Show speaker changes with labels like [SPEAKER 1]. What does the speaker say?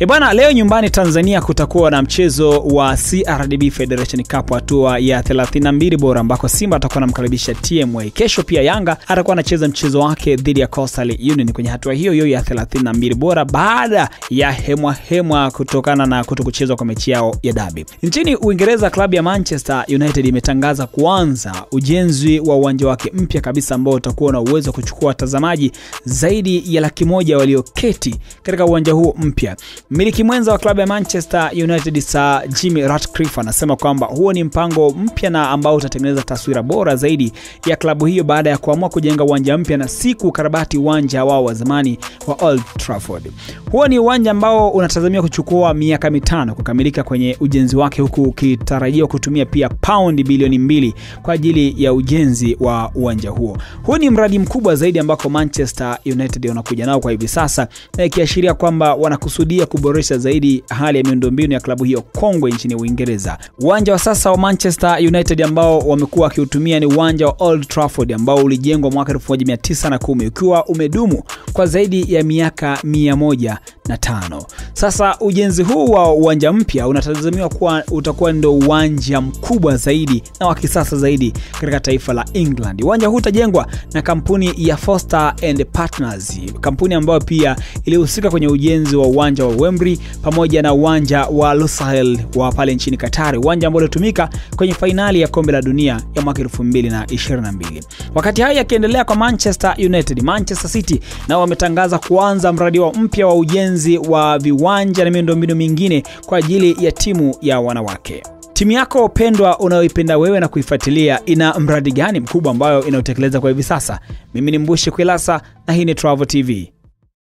[SPEAKER 1] Bwana, leo nyumbani Tanzania kutakuwa na mchezo wa CRDB Federation Cup hatua ya 32 bora ambako Simba atakuwa anamkaribisha TMA. Kesho pia Yanga atakuwa anacheza mchezo wake dhidi ya Coastal Union kwenye hatua hiyo ya 32 bora baada ya hemwa kutokana na kutokuchezwa kwa mechi yao ya dabi. Nchini Uingereza, klabu ya Manchester United imetangaza kuanza ujenzi wa uwanja wake mpya kabisa ambao utakuwa na uwezo kuchukua watazamaji zaidi ya 100,000 walioketi katika uwanja huo mpya. Mmiliki mwenza wa klabu ya Manchester United Sir Jim Ratcliffe anasema kwamba huo ni mpango mpya na ambao utatengeneza taswira bora zaidi ya klabu hiyo baada ya kuamua kujenga uwanja mpya na si kukarabati uwanja wao wa zamani wa Old Trafford. Huo ni uwanja ambao unatazamiwa kuchukua miaka 5 kukamilika kwenye ujenzi wake, huku ukitarajiwa kutumia pia paundi bilioni 2 kwa ajili ya ujenzi wa uwanja huo. Huo ni mradi mkubwa zaidi ambako Manchester United wanakuja nao kwa hivi sasa, ikiashiria kwamba wanakusudia kuboresha zaidi hali ya miundombinu ya klabu hiyo kongwe nchini Uingereza. Uwanja wa sasa wa Manchester United ambao wamekuwa wakiutumia ni uwanja wa Old Trafford ambao ulijengwa mwaka 1910 ukiwa umedumu kwa zaidi ya miaka 105. Sasa ujenzi huu wa uwanja mpya unatazamiwa kuwa utakuwa ndio uwanja mkubwa zaidi na wa kisasa zaidi katika taifa la England. Uwanja huu utajengwa na kampuni ya Foster and Partners, kampuni ambayo pia ilihusika kwenye ujenzi wa uwanja wa Wembley pamoja na uwanja wa Lusail wa pale nchini Qatar, uwanja ambao ulitumika kwenye fainali ya kombe la dunia ya mwaka 2022. Wakati haya yakiendelea kwa Manchester United, Manchester City nao wametangaza kuanza mradi wao mpya wa ujenzi wa viwanja na miundombinu mingine kwa ajili ya timu ya wanawake. Timu yako pendwa unayoipenda wewe na kuifuatilia ina mradi gani mkubwa ambao inaotekeleza kwa hivi sasa? Mimi ni Mbushi Kwilasa na hii ni Travel TV.